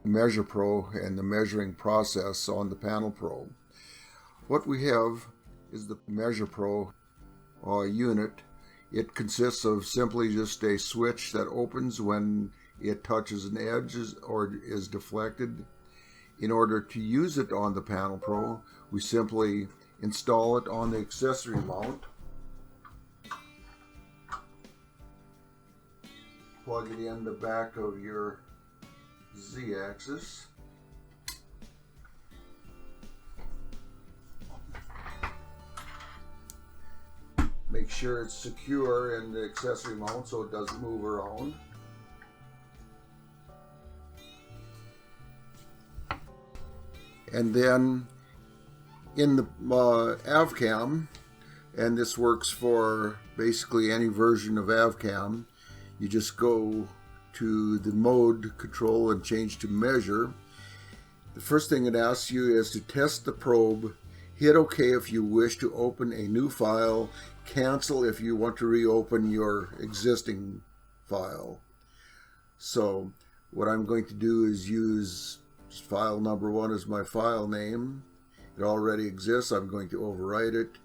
Measure Pro and the measuring process on the panel probe. What we have is the Measure Pro unit. It consists of simply just a switch that opens when it touches an edge or is deflected. In order to use it on the panel probe, we simply install it on the accessory mount, plug it in the back of your Z-axis, make sure it's secure in the accessory mount so it doesn't move around. And then in the AvCam, and this works for basically any version of AvCam, you just go to the mode control and change to measure. The first thing it asks you is to test the probe. Hit OK if you wish to open a new file. Cancel if you want to reopen your existing file. So what I'm going to do is use file number 1 as my file name. It already exists. I'm going to overwrite it.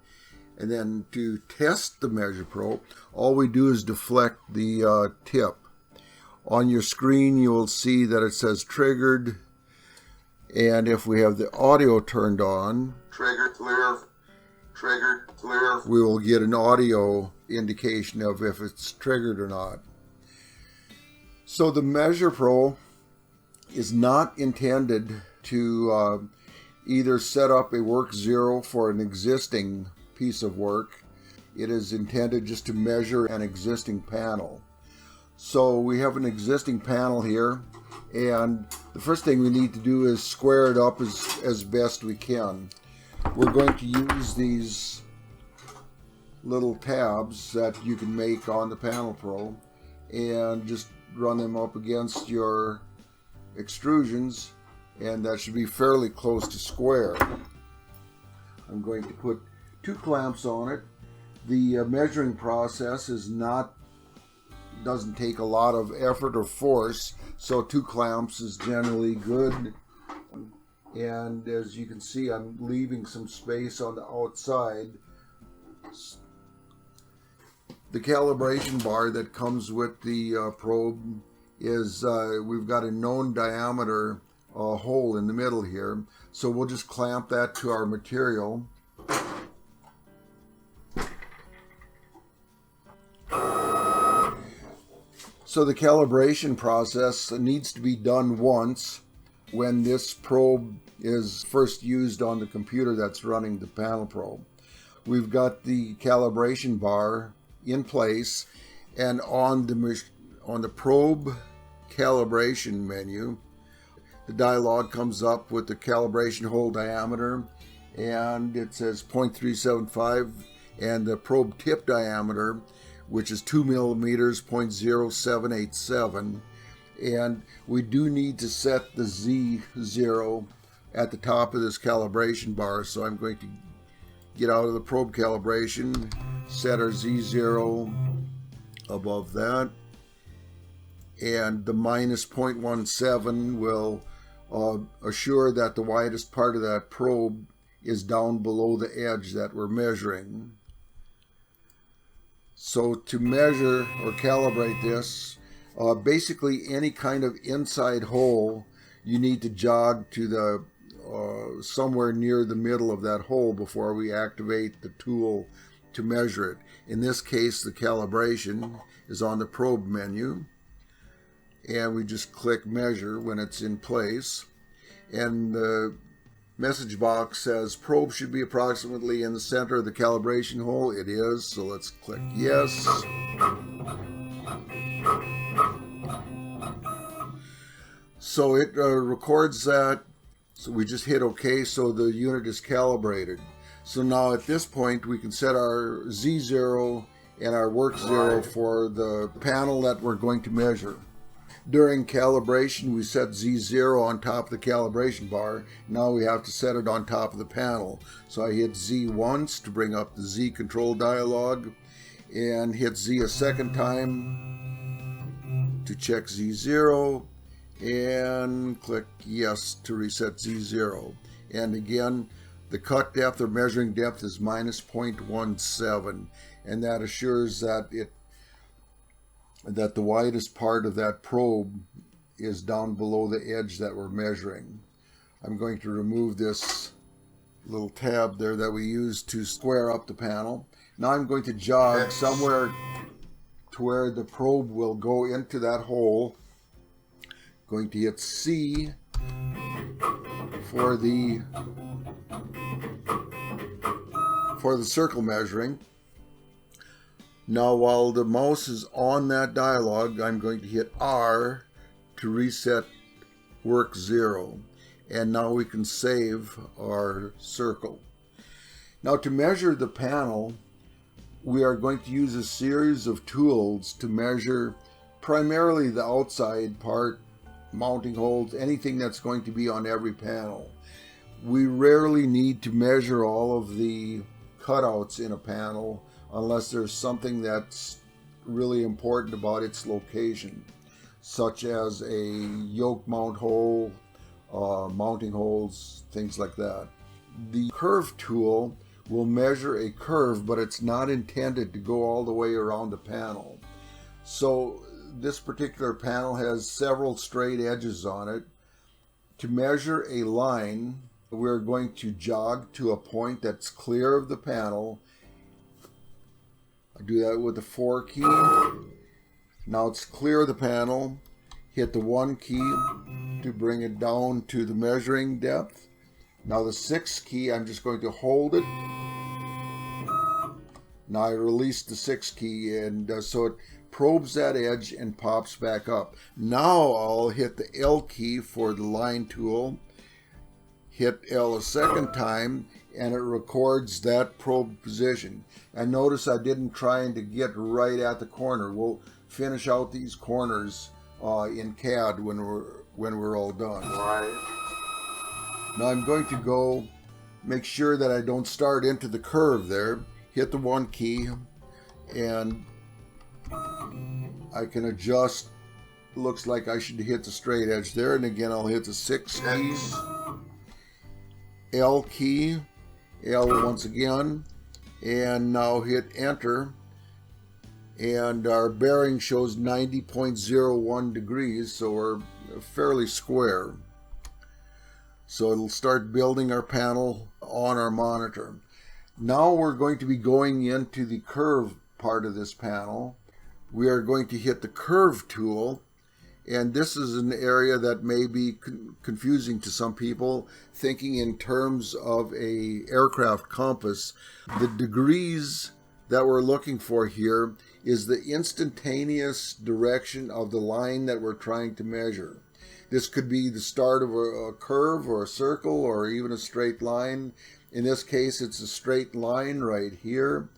And then to test the Measure Pro, all we do is deflect the tip. On your screen you will see that it says triggered, and if we have the audio turned on, trigger clear, we will get an audio indication of if it's triggered or not. So the Measure Pro is not intended to either set up a work zero for an existing piece of work. It is intended just to measure an existing panel. So we have an existing panel here, and the first thing we need to do is square it up as best we can. We're going to use these little tabs that you can make on the panel probe and just run them up against your extrusions, and that should be fairly close to square. I'm going to put 2 clamps on it. The measuring process doesn't take a lot of effort or force, so 2 clamps is generally good. And as you can see, I'm leaving some space on the outside. The calibration bar that comes with the probe is, we've got a known diameter hole in the middle here, so we'll just clamp that to our material. So the calibration process needs to be done once when this probe is first used on the computer that's running the panel probe. We've got the calibration bar in place, and on the probe calibration menu, the dialog comes up with the calibration hole diameter, and it says 0.375, and the probe tip diameter, which is 2 millimeters, 0.0787. And we do need to set the Z0 at the top of this calibration bar. So I'm going to get out of the probe calibration, set our Z0 above that, and the minus 0.17 will assure that the widest part of that probe is down below the edge that we're measuring. So to measure or calibrate this, basically any kind of inside hole, you need to jog to the somewhere near the middle of that hole before we activate the tool to measure it. In this case, the calibration is on the probe menu, and we just click measure when it's in place, and the message box says probe should be approximately in the center of the calibration hole. It is, so let's click yes. So it records that, so we just hit OK, so the unit is calibrated. So now at this point we can set our Z0 and our work zero for the panel that we're going to measure. During calibration, we set Z0 on top of the calibration bar. Now we have to set it on top of the panel. So I hit Z once to bring up the Z control dialog, and hit Z a second time to check Z0, and click yes to reset Z0. And again, the cut depth or measuring depth is minus 0.17, and that assures that the widest part of that probe is down below the edge that we're measuring. I'm going to remove this little tab there that we use to square up the panel. Now I'm going to jog somewhere to where the probe will go into that hole. Going to hit C for the circle measuring. Now while the mouse is on that dialog, I'm going to hit R to reset work 0. And now we can save our circle. Now to measure the panel, we are going to use a series of tools to measure primarily the outside part, mounting holes, anything that's going to be on every panel. We rarely need to measure all of the cutouts in a panel unless there's something that's really important about its location, such as a yoke mount hole, mounting holes, things like that. The curve tool will measure a curve, but it's not intended to go all the way around the panel. So this particular panel has several straight edges on it. To measure a line, we're going to jog to a point that's clear of the panel. I do that with the 4 key. Now it's clear of the panel. Hit the 1 key to bring it down to the measuring depth. Now the 6 key, I'm just going to hold it. Now I release the 6 key, and so it probes that edge and pops back up. Now I'll hit the L key for the line tool, hit L a second time, and it records that probe position. And notice I didn't try to get right at the corner. We'll finish out these corners in CAD when we're all done. Now I'm going to go make sure that I don't start into the curve there. Hit the 1 key, and I can adjust. Looks like I should hit the straight edge there, and again I'll hit the 6 keys, L key, L once again, and now hit enter, and our bearing shows 90.01 degrees, so we're fairly square. So it'll start building our panel on our monitor. Now we're going to be going into the curve part of this panel. We are going to hit the curve tool, and this is an area that may be confusing to some people, thinking in terms of a aircraft compass. The degrees that we're looking for here is the instantaneous direction of the line that we're trying to measure. This could be the start of a curve or a circle or even a straight line. In this case, it's a straight line right here,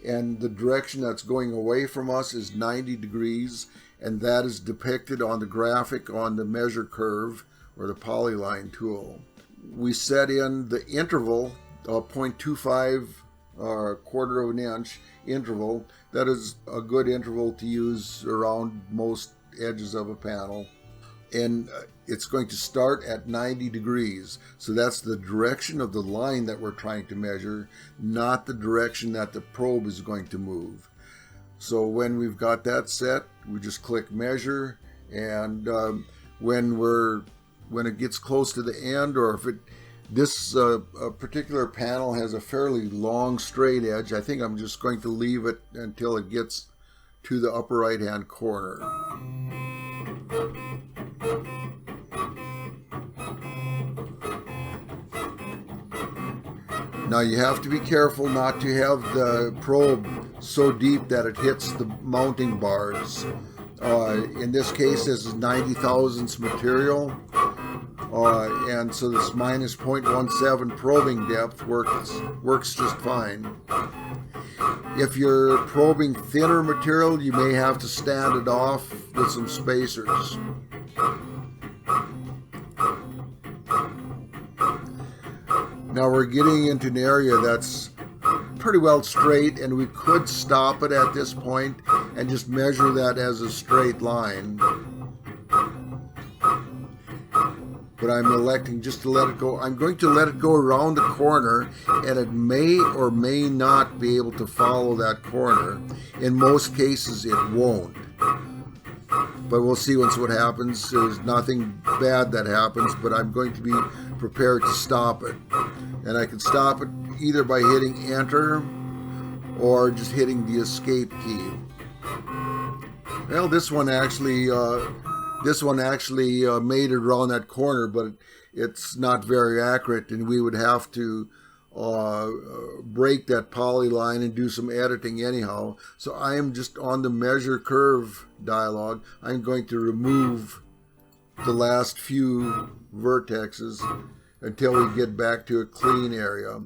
and the direction that's going away from us is 90 degrees, and that is depicted on the graphic on the measure curve or the polyline tool. We set in the interval, 0.25 or 1/4 of an inch interval. That is a good interval to use around most edges of a panel. And it's going to start at 90 degrees. So that's the direction of the line that we're trying to measure, not the direction that the probe is going to move. So when we've got that set, we just click measure, and when it gets close to the end, or if this particular panel has a fairly long straight edge, I think I'm just going to leave it until it gets to the upper right hand corner. Now you have to be careful not to have the probe so deep that it hits the mounting bars. In this case, this is 90 thousandths material, and so this minus 0.17 probing depth works just fine. If you're probing thinner material, you may have to stand it off with some spacers. Now we're getting into an area that's pretty well straight, and we could stop it at this point and just measure that as a straight line. but I'm electing just to let it go. I'm going to let it go around the corner, and it may or may not be able to follow that corner. In most cases, it won't. But we'll see once what happens. There's nothing bad that happens, but I'm going to be prepared to stop it. And I can stop it either by hitting enter or just hitting the escape key. Well, this one actually made it around that corner, but it's not very accurate, and we would have to break that polyline and do some editing anyhow. So I am just on the measure curve dialog. I'm going to remove the last few vertexes until we get back to a clean area.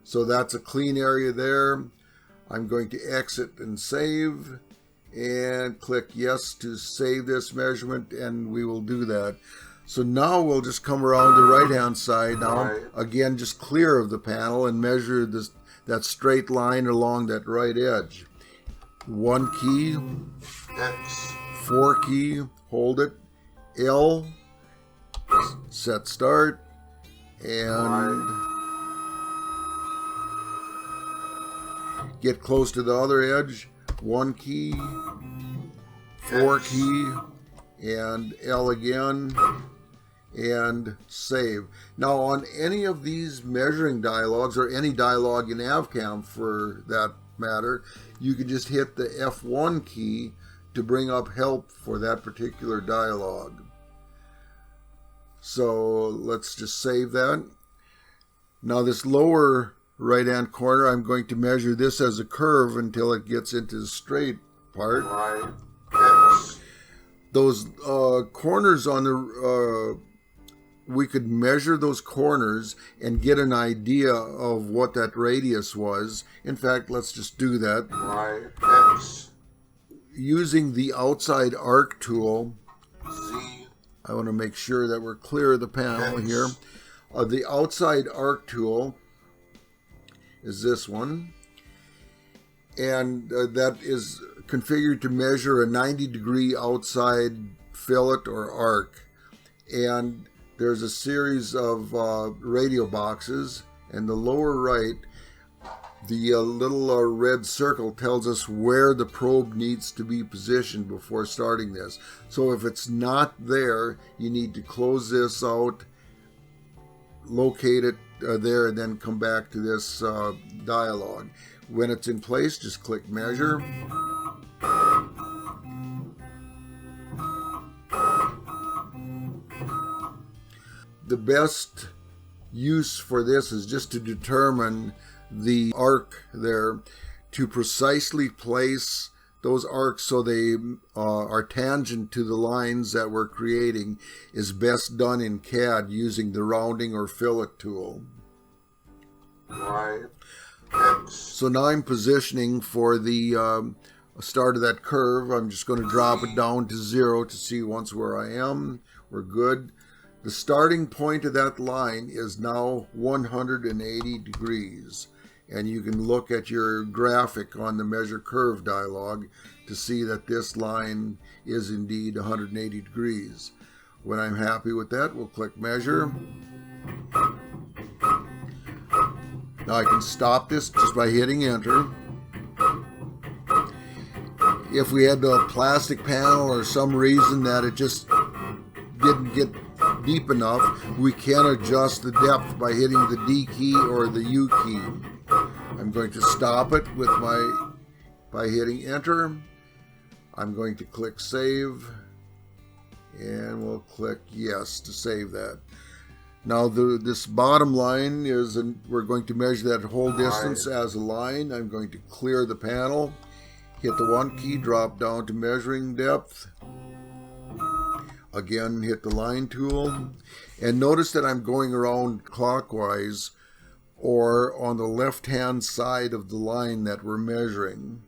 So that's a clean area there. I'm going to exit and save and click yes to save this measurement, and we will do that. So now we'll just come around the right hand side now, again just clear of the panel, and measure this, that straight line along that right edge. 1 key, X, 4 key, hold it, L, set start, and get close to the other edge. 1 key, 4 key, and L again, and save. Now on any of these measuring dialogues, or any dialogue in AvCam for that matter, you can just hit the F1 key to bring up help for that particular dialogue. So let's just save that. Now this lower right hand corner, I'm going to measure this as a curve until it gets into the straight part. Those corners on the we could measure those corners and get an idea of what that radius was. In fact, let's just do that. Using the outside arc tool, I want to make sure that we're clear of the panel here. The outside arc tool is this one, and that is configured to measure a 90-degree outside fillet or arc. And there's a series of radio boxes, and the lower right, the little red circle tells us where the probe needs to be positioned before starting this. So if it's not there, you need to close this out, locate it there, and then come back to this dialog. When it's in place, just click measure. The best use for this is just to determine the arc there, to precisely place those arcs so they are tangent to the lines that we're creating is best done in CAD using the rounding or fillet tool. So now I'm positioning for the start of that curve. I'm just going to drop it down to 0 to see once where I am. We're good. The starting point of that line is now 180 degrees. And you can look at your graphic on the measure curve dialog to see that this line is indeed 180 degrees. When I'm happy with that, we'll click measure. Now I can stop this just by hitting enter. If we had a plastic panel or some reason that it just didn't get deep enough, we can adjust the depth by hitting the D key or the U key. I'm going to stop it with by hitting enter. I'm going to click save, and we'll click yes to save that. Now this bottom line is, we're going to measure that whole distance as a line. I'm going to clear the panel, hit the 1 key, drop down to measuring depth. Again, hit the line tool, and notice that I'm going around clockwise or on the left hand side of the line that we're measuring.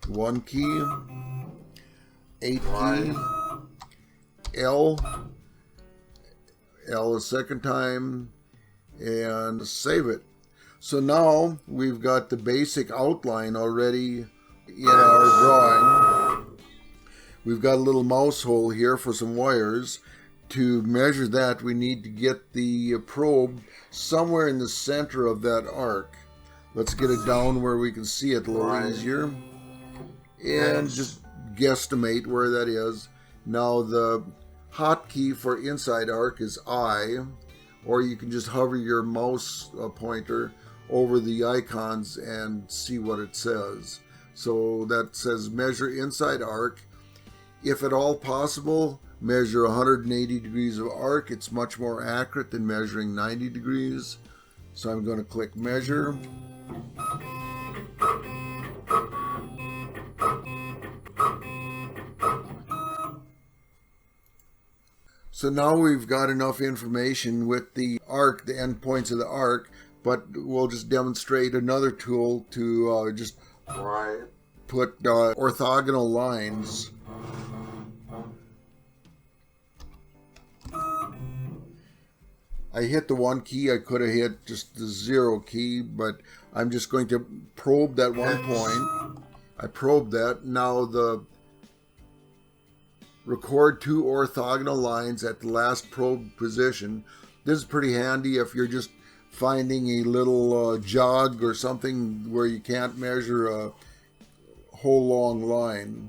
One key, 8 key, L a second time, and save it. So now we've got the basic outline already in our drawing, we've got a little mouse hole here for some wires. To measure that, we need to get the probe somewhere in the center of that arc. Let's get it down where we can see it a little easier. And just guesstimate where that is. Now the hotkey for inside arc is I, or you can just hover your mouse pointer over the icons and see what it says. So that says measure inside arc. If at all possible, measure 180 degrees of arc. It's much more accurate than measuring 90 degrees. So I'm going to click measure. So now we've got enough information with the arc, the endpoints of the arc, but we'll just demonstrate another tool to just put orthogonal lines. I hit the 1 key. I could have hit just the 0 key, but I'm just going to probe that one point. I probed that. Now the record 2 orthogonal lines at the last probe position. This is pretty handy if you're just finding a little jog or something where you can't measure a whole long line.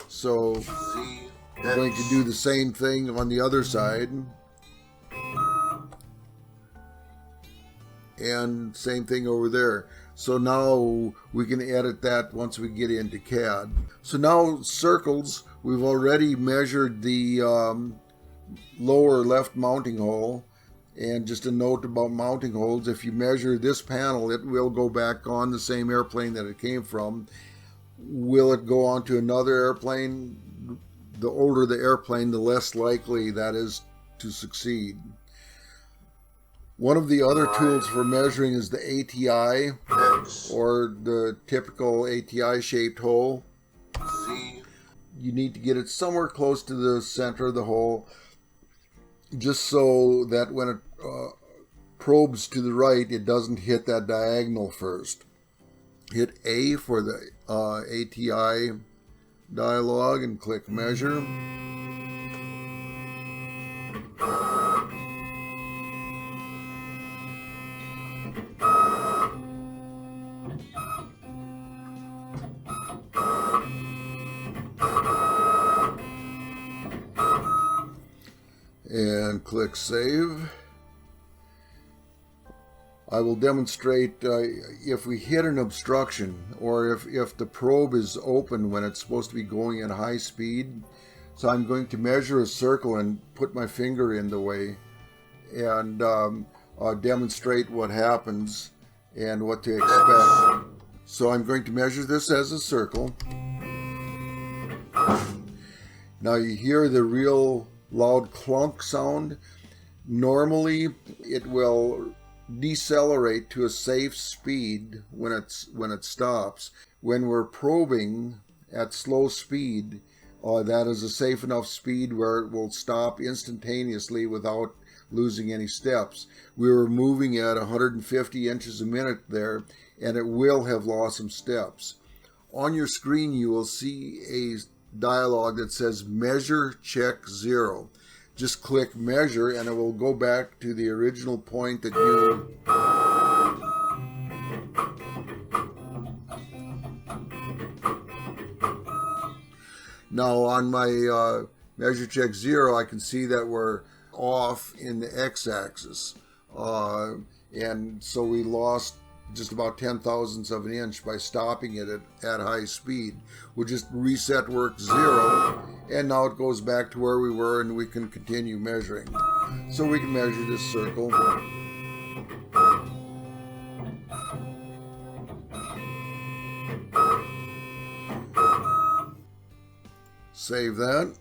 So I'm going to do the same thing on the other side. And same thing over there. So now we can edit that once we get into CAD. So now circles, we've already measured the lower left mounting hole. And just a note about mounting holes, if you measure this panel, it will go back on the same airplane that it came from. Will it go on to another airplane? The older the airplane, the less likely that is to succeed. One of the other tools for measuring is the ATI, or the typical ATI shaped hole. You need to get it somewhere close to the center of the hole, just so that when it probes to the right, it doesn't hit that diagonal first. Hit A for the ATI dialog and click measure. And click save. I will demonstrate if we hit an obstruction, or if the probe is open when it's supposed to be going at high speed. So I'm going to measure a circle and put my finger in the way and demonstrate what happens and what to expect. So I'm going to measure this as a circle. Now you hear the real loud clunk sound. Normally it will decelerate to a safe speed when it stops. When we're probing at slow speed, that is a safe enough speed where it will stop instantaneously without losing any steps. We were moving at 150 inches a minute there, and it will have lost some steps. On your screen you will see a dialog that says measure check 0. Just click measure and it will go back to the original point that you now on my measure check 0, I can see that we're off in the x-axis, and so we lost just about 10,000ths of an inch by stopping it at high speed. We'll just reset work 0, and now it goes back to where we were, and we can continue measuring. So we can measure this circle. Save that.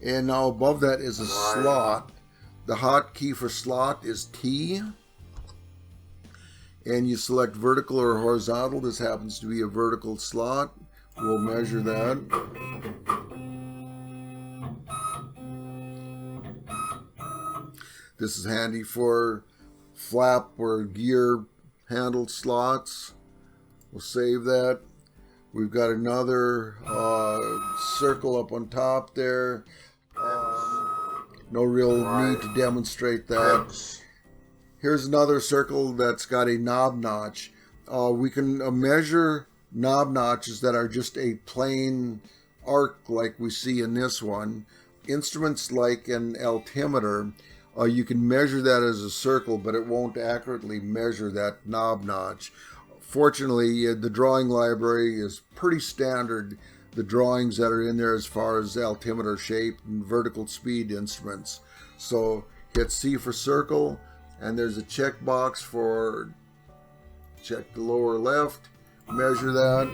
And now above that is a slot. The hotkey for slot is T. And you select vertical or horizontal. This happens to be a vertical slot. We'll measure that. This is handy for flap or gear handle slots. We'll save that. We've got another circle up on top there. No real need to demonstrate that. Here's another circle that's got a knob notch. We can measure knob notches that are just a plain arc like we see in this one. Instruments like an altimeter, you can measure that as a circle, but it won't accurately measure that knob notch. Fortunately, the drawing library is pretty standard. The drawings that are in there as far as altimeter shape and vertical speed instruments. So hit C for circle, and there's a checkbox for check the lower left, measure that.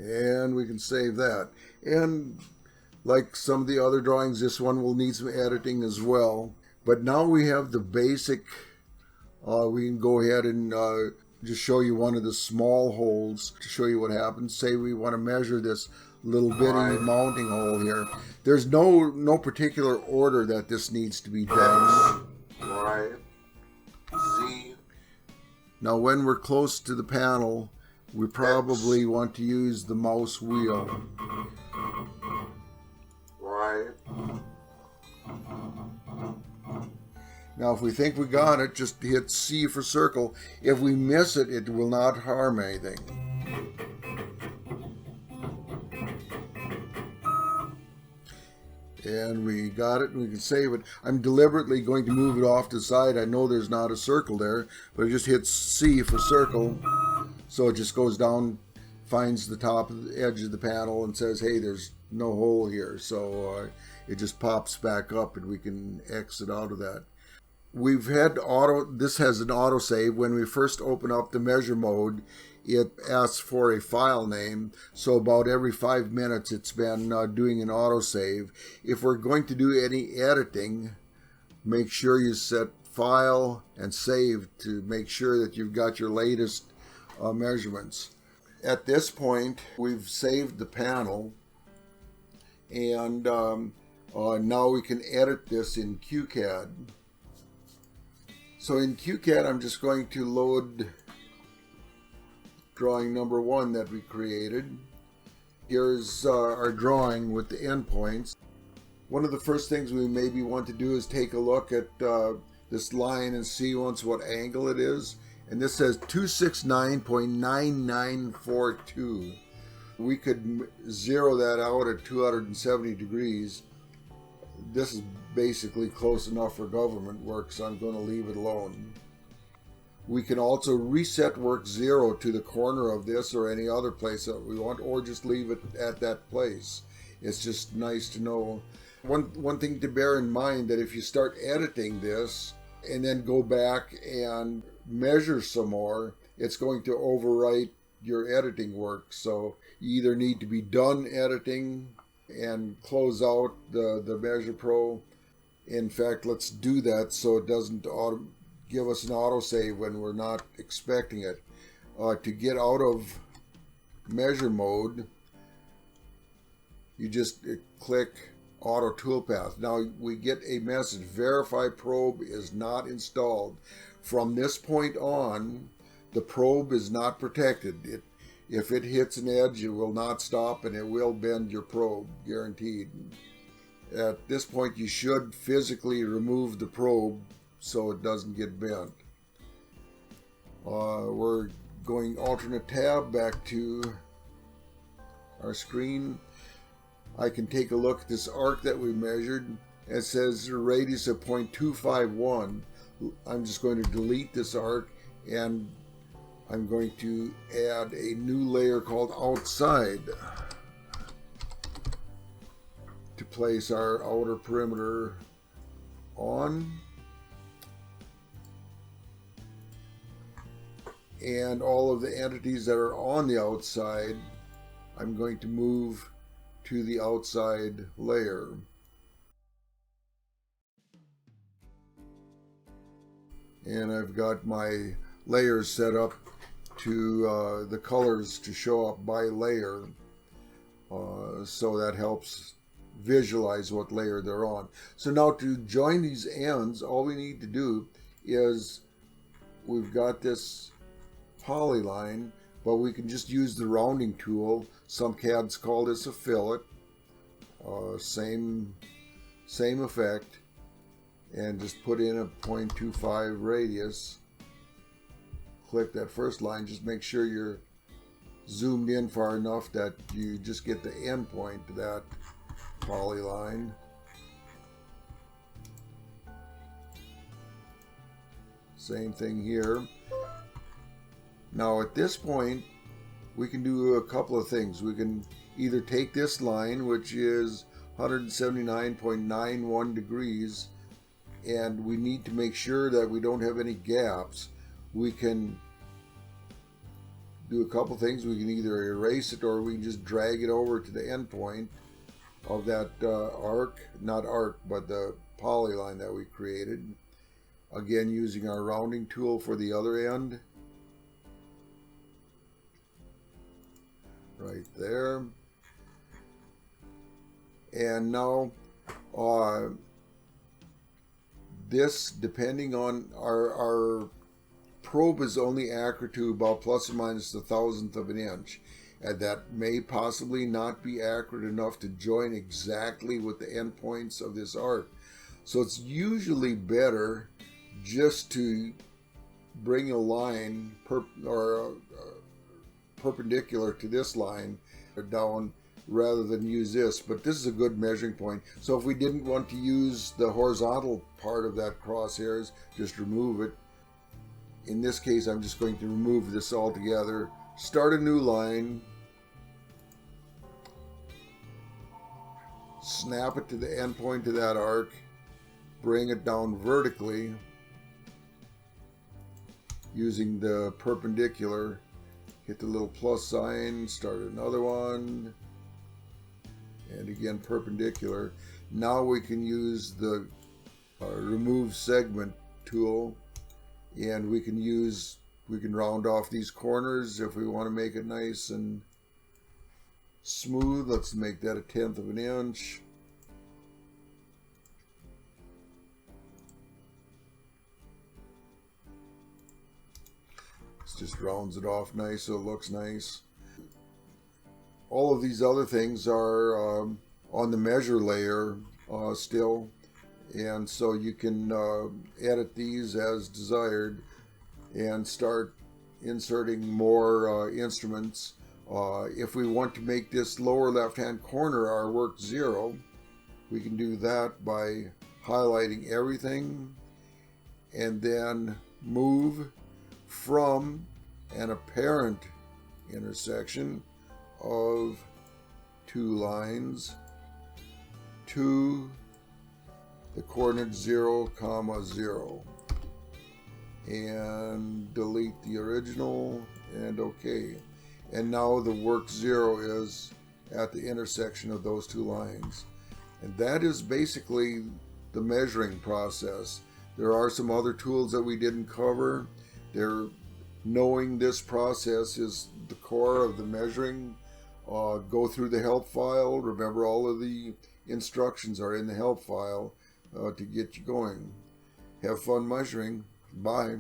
And we can save that. And like some of the other drawings, this one will need some editing as well. But now we have the basic. We can go ahead and just show you one of the small holes to show you what happens. Say we want to measure this little bitty mounting hole here. There's no particular order that this needs to be done. Y, Z. Now when we're close to the panel, we probably want to use the mouse wheel. Y. Now if we think we got it, just hit C for circle. If we miss it, it will not harm anything. And we got it, and we can save it. I'm deliberately going to move it off to the side. I know there's not a circle there, but I just hit C for circle. So it just goes down, finds the top of the edge of the panel and says, hey, there's no hole here. So it just pops back up and we can exit out of that. We've had this has an autosave. When we first open up the measure mode, it asks for a file name. So about every 5 minutes, it's been doing an autosave. If we're going to do any editing, make sure you set file and save to make sure that you've got your latest measurements. At this point, we've saved the panel, and now we can edit this in QCAD. So in QCAD, I'm just going to load drawing number 1 that we created. Here's our drawing with the endpoints. One of the first things we maybe want to do is take a look at this line and see once what angle it is. And this says 269.9942. We could zero that out at 270 degrees. This is basically close enough for government work, so I'm going to leave it alone. We can also reset work 0 to the corner of this or any other place that we want, or just leave it at that place. It's just nice to know. One thing to bear in mind, that if you start editing this and then go back and measure some more, it's going to overwrite your editing work. So you either need to be done editing and close out the Measure Pro. In fact, let's do that so it doesn't give us an autosave when we're not expecting it. To get out of measure mode, you just click Auto Toolpath. Now we get a message, Verify Probe is not installed. From this point on, the probe is not protected. If it hits an edge, it will not stop and it will bend your probe, guaranteed. At this point, you should physically remove the probe so it doesn't get bent. We're going alternate tab back to our screen. I can take a look at this arc that we measured. It says a radius of 0.251. I'm just going to delete this arc, and I'm going to add a new layer called Outside to place our outer perimeter on. and all of the entities that are on the outside, I'm going to move to the outside layer. And I've got my layers set up to the colors to show up by layer, so that helps visualize what layer they're on. So now to join these ends, all we need to do is, we've got this polyline, but we can just use the rounding tool. Some CADs call this a fillet. Same effect, and just put in a 0.25 radius. Click that first line. Just make sure you're zoomed in far enough that you just get the end point to that polyline. Same thing here. Now at this point, we can do a couple of things. We can either take this line, which is 179.91 degrees, and we need to make sure that we don't have any gaps. We can do a couple things. We can either erase it, or we can just drag it over to the end point of that but the polyline that we created. Again, using our rounding tool for the other end. Right there. And now this, depending on our probe, is only accurate to about plus or minus the thousandth of an inch, and that may possibly not be accurate enough to join exactly with the endpoints of this arc. So it's usually better just to bring a line perpendicular to this line down, rather than use this. But this is a good measuring point. So if we didn't want to use the horizontal part of that crosshairs, just remove it. In this case, I'm just going to remove this altogether. Start a new line. Snap it to the end point of that arc. Bring it down vertically using the perpendicular. Hit the little plus sign, start another one, and again perpendicular. Now we can use the remove segment tool, and we can round off these corners if we want to make it nice and smooth. Let's make that 1/10 of an inch. Just rounds it off nice so it looks nice. All of these other things are on the measure layer still, and so you can edit these as desired and start inserting more instruments. If we want to make this lower left hand corner our work 0, we can do that by highlighting everything and then move from an apparent intersection of two lines to the coordinate 0, 0, and delete the original, and OK. And now the work 0 is at the intersection of those two lines. And that is basically the measuring process. There are some other tools that we didn't cover. Knowing this process is the core of the measuring. Go through the help file. Remember, all of the instructions are in the help file to get you going. Have fun measuring. Bye.